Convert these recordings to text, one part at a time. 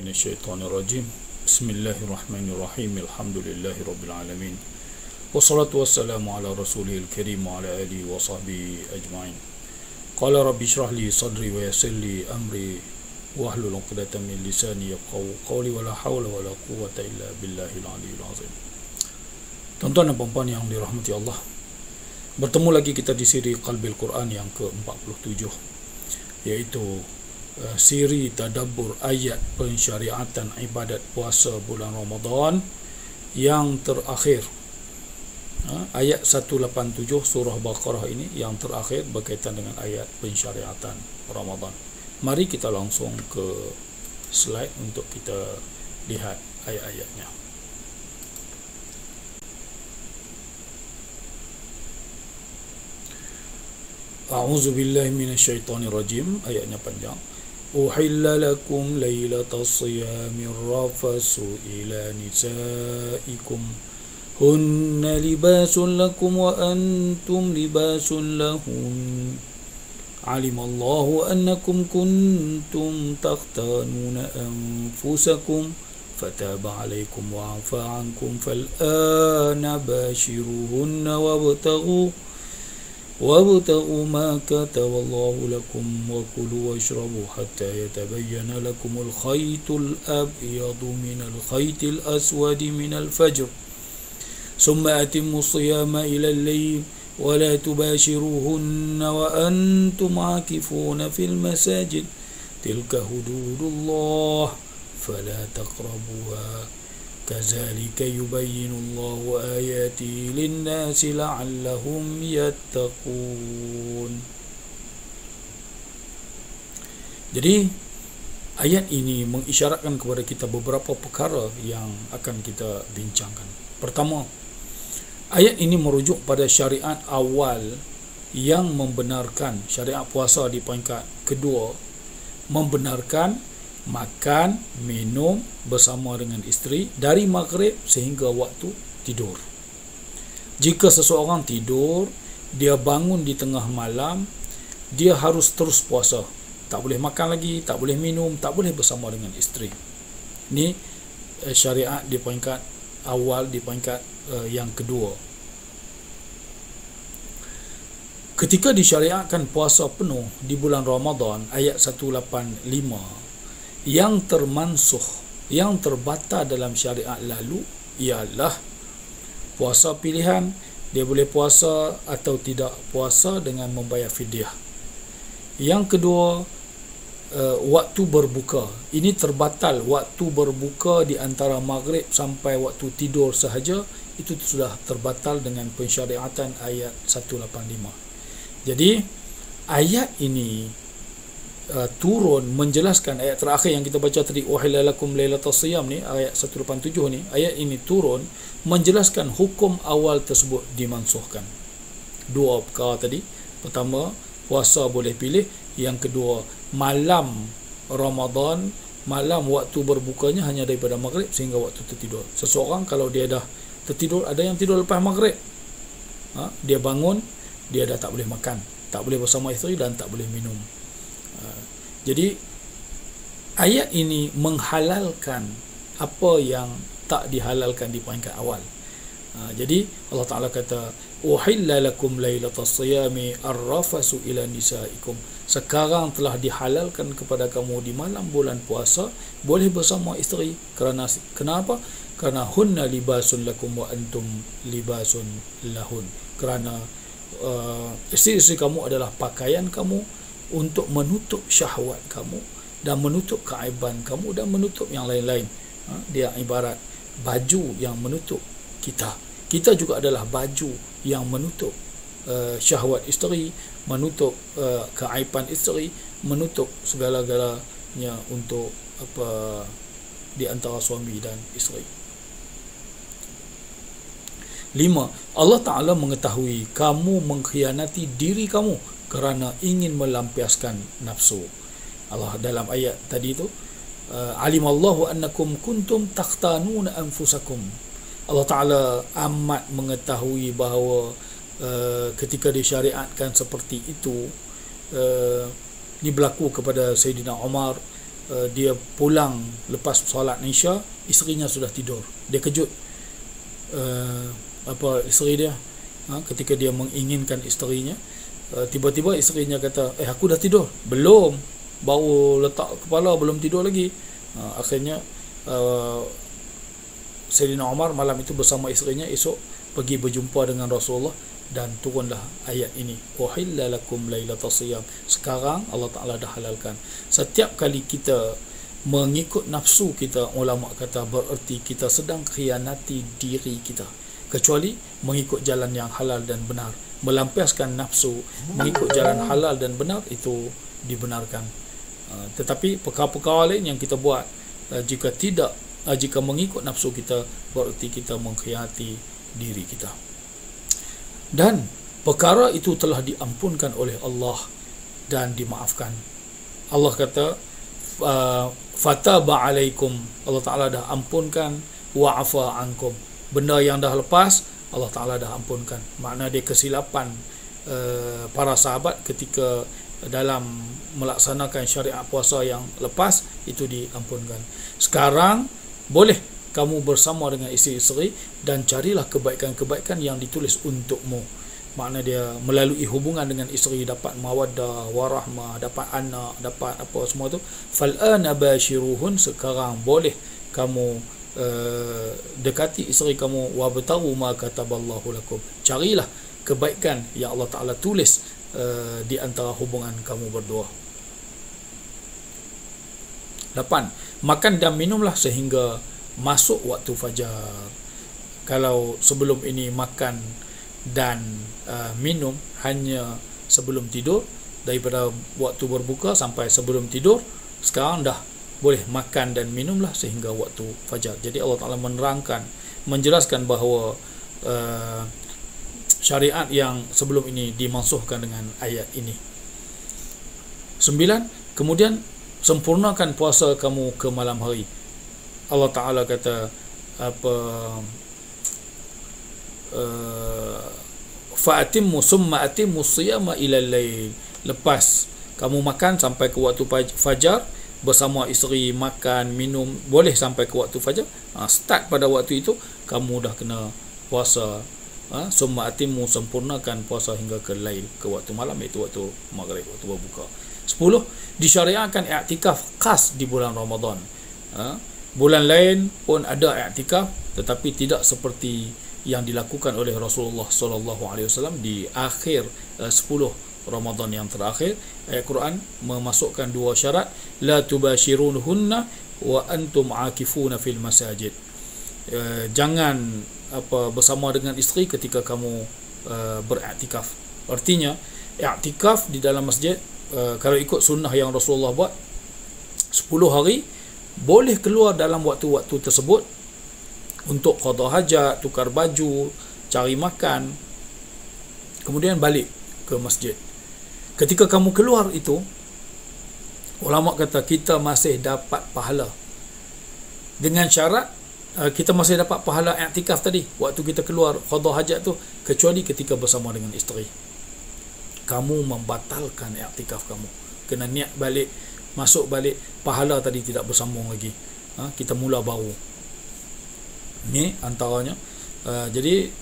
من الشيطان الرجيم بسم الله الرحمن الرحيم الحمد لله رب العالمين والصلاة والسلام على رسوله الكريم وعلى آله وصحبه أجمعين قال رب اشرح لي صدري ويسر لي أمري واحلل عقدة من لساني يفقهوا قولي ولا حول ولا قوة إلا بالله العلي العظيم. Tuan-tuan dan puan-puan yang dirahmati Allah, bertemu lagi kita di siri Qalbil Quran yang ke-47, yaitu siri tadabbur ayat pensyariatan ibadat puasa bulan Ramadan yang terakhir. Ayat 187 surah Baqarah ini yang terakhir berkaitan dengan ayat pensyariatan Ramadan. Mari kita langsung ke slide untuk kita lihat ayat-ayatnya. A'udzu billahi minasyaitonir rajim. Ayatnya panjang. Uhilla lakum lailatas siyamir rafasu ila nisaikum hunna libasun lakum wa antum libasun lahun. Alimallahu annakum kuntum takhtanuna anfusakum fataba alaikum wa afa ankum fal'ana bashiruhunna وابتغوا ما كتب الله لكم وكلوا واشربوا حتى يتبين لكم الخيط الأبيض من الخيط الأسود من الفجر ثم أتموا الصيام إلى الليل ولا تباشروهن وأنتم عاكفون في المساجد تلك حدود الله فلا تقربوها كذلك يبين الله آياته للناس لعلهم يتقون. Jadi ayat ini mengisyaratkan kepada kita beberapa perkara yang akan kita bincangkan. Pertama, ayat ini merujuk pada syariat awal yang membenarkan, syariat puasa di peringkat kedua membenarkan makan, minum bersama dengan isteri dari maghrib sehingga waktu tidur. Jika seseorang tidur, dia bangun di tengah malam, dia harus terus puasa. Tak boleh makan lagi, tak boleh minum, tak boleh bersama dengan isteri. Ini syariat di peringkat awal, di peringkat yang kedua. Ketika disyariatkan puasa penuh di bulan Ramadan, ayat 185, yang termansuh, yang terbatal dalam syariat lalu ialah puasa pilihan. Dia boleh puasa atau tidak puasa dengan membayar fidyah. Yang kedua, waktu berbuka. Ini terbatal, waktu berbuka di antara maghrib sampai waktu tidur sahaja, itu sudah terbatal dengan pensyariatan ayat 185. Jadi ayat ini turun menjelaskan, ayat terakhir yang kita baca tadi, uhilla lakum lailatas siyam ni, ayat 187 ni, ayat ini turun menjelaskan hukum awal tersebut dimansuhkan. Dua perkara tadi. Pertama, puasa boleh pilih. Yang kedua, malam Ramadan, malam waktu berbukanya hanya daripada maghrib sehingga waktu tertidur. Seseorang kalau dia dah tertidur, ada yang tidur lepas maghrib, dia bangun, dia dah tak boleh makan, tak boleh bersama isteri dan tak boleh minum. Jadi ayat ini menghalalkan apa yang tak dihalalkan di peringkat awal. Jadi Allah Ta'ala kata, uhilla lakum lailatas siyami arrafasu ila nisaikum. Sekarang telah dihalalkan kepada kamu di malam bulan puasa boleh bersama isteri. Kenapa? Kerana hunna libasun lakum wa antum libasun lahun. Kerana isteri-isteri kamu adalah pakaian kamu untuk menutup syahwat kamu dan menutup keaiban kamu dan menutup yang lain-lain. Dia ibarat baju yang menutup kita. Kita juga adalah baju yang menutup syahwat isteri, menutup keaiban isteri, menutup segala-galanya untuk di antara suami dan isteri. 5. Allah Ta'ala mengetahui kamu mengkhianati diri kamu kerana ingin melampiaskan nafsu. Allah dalam ayat tadi itu, alimallahu annakum kuntum takhtanuna anfusakum. Allah Ta'ala amat mengetahui bahawa ketika disyariatkan seperti itu, ini berlaku kepada Sayyidina Umar, dia pulang lepas solat Isya, isterinya sudah tidur. Dia kejut isteri dia, ketika dia menginginkan isterinya, tiba-tiba isterinya kata, aku dah tidur. Belum, baru letak kepala, belum tidur lagi. Akhirnya Sayyidina Umar malam itu bersama isterinya esok pergi berjumpa dengan Rasulullah, dan turunlah ayat ini, uhilla lakum lailatas siyam. Sekarang Allah Ta'ala dah halalkan. Setiap kali kita mengikut nafsu kita, ulama kata bererti kita sedang khianati diri kita, kecuali mengikut jalan yang halal dan benar. Melampiaskan nafsu mengikut jalan halal dan benar itu dibenarkan. Tetapi perkara-perkara lain yang kita buat, jika mengikut nafsu kita, bererti kita mengkhianati diri kita. Dan perkara itu telah diampunkan oleh Allah dan dimaafkan. Allah kata, fataba alaikum, Allah Ta'ala dah ampunkan, wa'afa ankum, benda yang dah lepas Allah Ta'ala dah ampunkan. Makna dia kesilapan para sahabat ketika dalam melaksanakan syariat puasa yang lepas itu diampunkan. Sekarang boleh kamu bersama dengan isteri-isteri dan carilah kebaikan-kebaikan yang ditulis untukmu. Makna dia melalui hubungan dengan isteri dapat mawaddah, warahmah, dapat anak, dapat apa semua tu. Fal'ana bashiruhun, sekarang boleh kamu dekati isteri kamu, wabtagu ma kataballahu lakum, carilah kebaikan yang Allah Ta'ala tulis di antara hubungan kamu berdua. 8. Makan dan minumlah sehingga masuk waktu fajar. Kalau sebelum ini makan dan minum hanya sebelum tidur, daripada waktu berbuka sampai sebelum tidur, sekarang dah boleh makan dan minumlah sehingga waktu fajar. Jadi Allah Ta'ala menerangkan, menjelaskan bahawa syariat yang sebelum ini dimansuhkan dengan ayat ini. 9. Kemudian sempurnakan puasa kamu ke malam hari. Allah Ta'ala kata fa'atimmu summa atimmu siyama ilal lail. Lepas kamu makan sampai ke waktu fajar, bersama isteri makan, minum, boleh sampai ke waktu fajar. Start pada waktu itu kamu dah kena puasa. Summa atimmu, sempurnakan puasa hingga ke lail, ke waktu malam, iaitu waktu maghrib, waktu berbuka. 10. Disyariatkan i'tikaf khas di bulan Ramadan. Bulan lain pun ada i'tikaf, tetapi tidak seperti yang dilakukan oleh Rasulullah SAW di akhir 10 Ramadan yang terakhir. Ayat Quran memasukkan 2 syarat, la tubashirunhunna wa antum akifuna fil masajid. Jangan bersama dengan isteri ketika kamu beriktikaf. Artinya iktikaf di dalam masjid, kalau ikut sunnah yang Rasulullah buat 10 hari, boleh keluar dalam waktu-waktu tersebut untuk qada hajat, tukar baju, cari makan, kemudian balik ke masjid. Ketika kamu keluar itu, ulama kata kita masih dapat pahala, dengan syarat kita masih dapat pahala i'tikaf tadi waktu kita keluar qada hajat tu, kecuali ketika bersama dengan isteri. Kamu membatalkan i'tikaf kamu, kena niat balik, masuk balik, pahala tadi tidak bersambung lagi. Kita mula baru. Ni antaranya. Jadi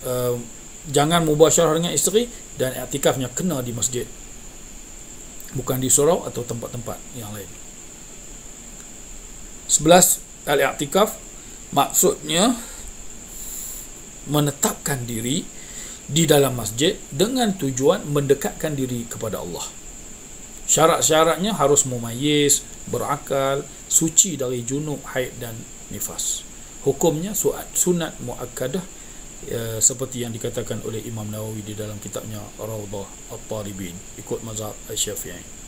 jangan mubasyarah dengan isteri, dan i'tikafnya kena di masjid, bukan di surau atau tempat-tempat yang lain. 11. Al-i'tikaf maksudnya menetapkan diri di dalam masjid dengan tujuan mendekatkan diri kepada Allah. Syarat-syaratnya harus mumayyiz, berakal, suci dari junub, haid dan nifas. Hukumnya sunat muakkadah, seperti yang dikatakan oleh Imam Nawawi di dalam kitabnya Rawdah At-Talibin, ikut mazhab Asy-Syafi'i.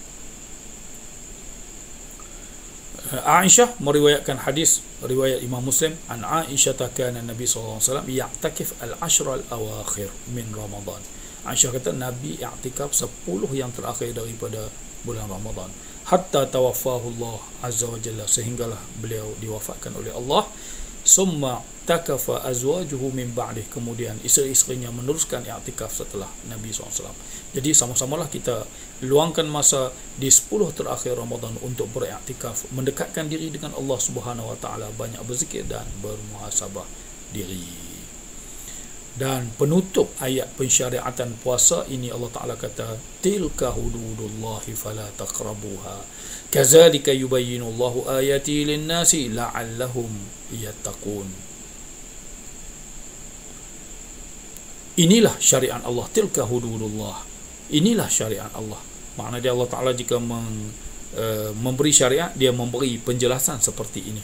Aisyah meriwayatkan hadis riwayat Imam Muslim, an Aisyah kana Nabi sallallahu alaihi wasallam ya'takif al-ashr al-awakhir min Ramadan. Aisyah kata Nabi i'tikaf 10 yang terakhir daripada bulan Ramadan, hatta tawaffahu Allah azza wa jalla, sehinggalah beliau diwafatkan oleh Allah. Summa i'takafa azwajuhu min ba'dih, kemudian isteri-isterinya meneruskan i'tikaf setelah Nabi SAW. Jadi sama-samalah kita luangkan masa di 10 terakhir Ramadan untuk beriktikaf, mendekatkan diri dengan Allah Subhanahu wa taala, banyak berzikir dan bermuhasabah diri. Dan penutup ayat pensyariatan puasa ini Allah Ta'ala kata, tilka hududullahi fala taqrabuha kazalika yubayyinullahu ayati linnasi la'allahum yattaqun. Inilah syariat Allah, tilka hududullah, inilah syariat Allah. Makna dia Allah Ta'ala jika memberi syariat, dia memberi penjelasan seperti ini.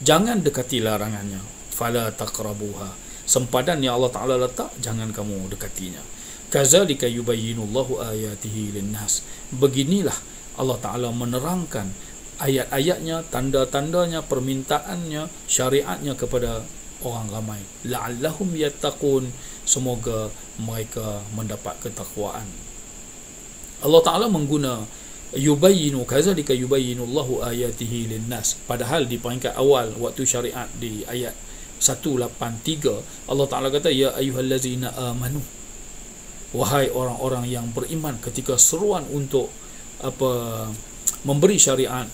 Jangan dekati larangannya, fala taqrabuha, sempadan yang Allah Ta'ala letak, jangan kamu dekatinya. Kazalika yubayyinullahu ayatihi linnas, beginilah Allah Ta'ala menerangkan ayat-ayatnya, tanda-tandanya, permintaannya, syariatnya kepada orang ramai. La'allahum yattaqun, semoga mereka mendapat ketakwaan. Allah Ta'ala mengguna yubayyinu, kazalika yubayyinullahu ayatihi linnas, padahal di peringkat awal waktu syariat di ayat 183 Allah Ta'ala kata, ya ayyuhallazina amanu, wahai orang-orang yang beriman. Ketika seruan untuk memberi syariat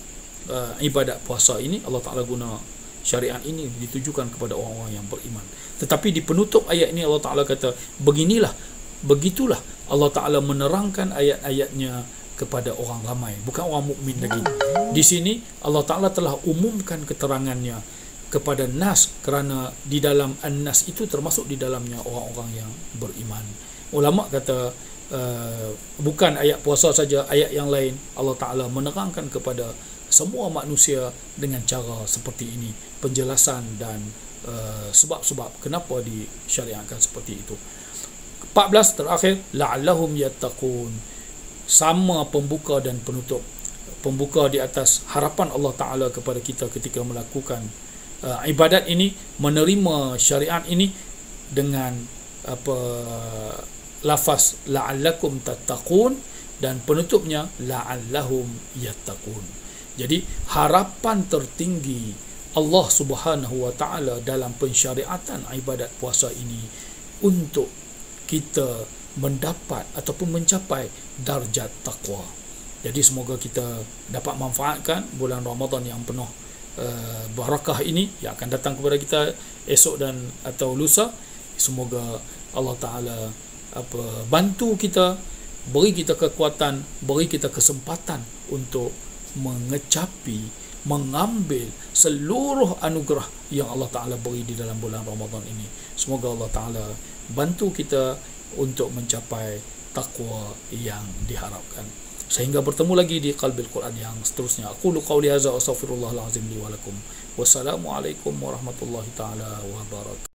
ibadat puasa ini, Allah Ta'ala guna syariat ini ditujukan kepada orang-orang yang beriman. Tetapi di penutup ayat ini Allah Ta'ala kata, begitulah Allah Ta'ala menerangkan ayat-ayatnya kepada orang ramai, bukan orang mukmin lagi. Di sini Allah Ta'ala telah umumkan keterangannya kepada nas, kerana di dalam an-nas itu termasuk di dalamnya orang-orang yang beriman. Ulama kata bukan ayat puasa saja, ayat yang lain Allah Ta'ala menerangkan kepada semua manusia dengan cara seperti ini, penjelasan dan sebab-sebab kenapa disyariatkan seperti itu. 14 terakhir, la'allahum yattaqun, sama pembuka dan penutup. Pembuka di atas harapan Allah Ta'ala kepada kita ketika melakukan ibadat ini, menerima syariat ini dengan lafaz la'allakum tattaqun, dan penutupnya la'allahum yattaqun. Jadi harapan tertinggi Allah Subhanahu wa taala dalam pensyariatan ibadat puasa ini untuk kita mendapat ataupun mencapai darjat takwa. Jadi semoga kita dapat manfaatkan bulan Ramadan yang penuh barakah ini yang akan datang kepada kita esok dan atau lusa. Semoga Allah Ta'ala bantu kita, beri kita kekuatan, beri kita kesempatan untuk mengecapi, mengambil seluruh anugerah yang Allah Ta'ala beri di dalam bulan Ramadan ini. Semoga Allah Ta'ala bantu kita untuk mencapai takwa yang diharapkan. Sehingga bertemu lagi di Qalbil Quran yang seterusnya. Aqulu qawli hadza wa astaghfirullahal azim li wa lakum. Wassalamualaikum warahmatullahi taala wabarakatuh.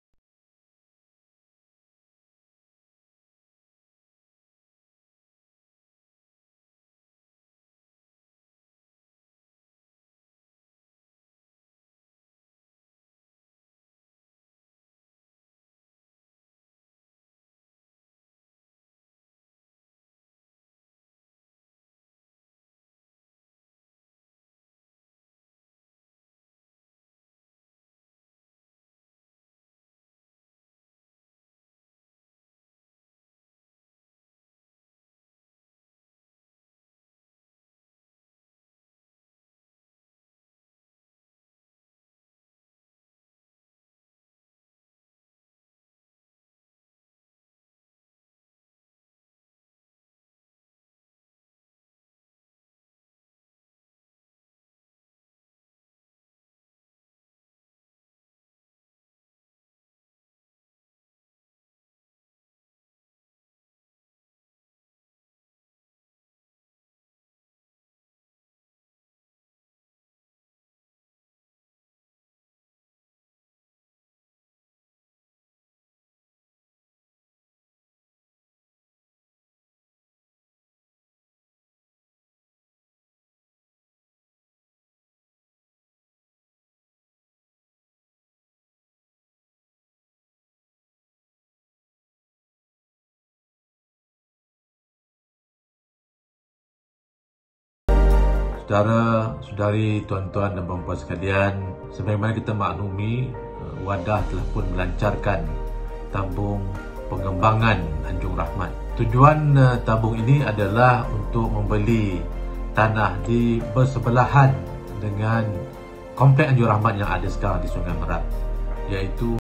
Saudara, saudari, tuan-tuan dan puan-puan sekalian, sebagaimana kita maklumi, Wadah telah pun melancarkan tabung pengembangan Anjung Rahmat. Tujuan tabung ini adalah untuk membeli tanah di bersebelahan dengan komplek Anjung Rahmat yang ada sekarang di Sungai Merak, iaitu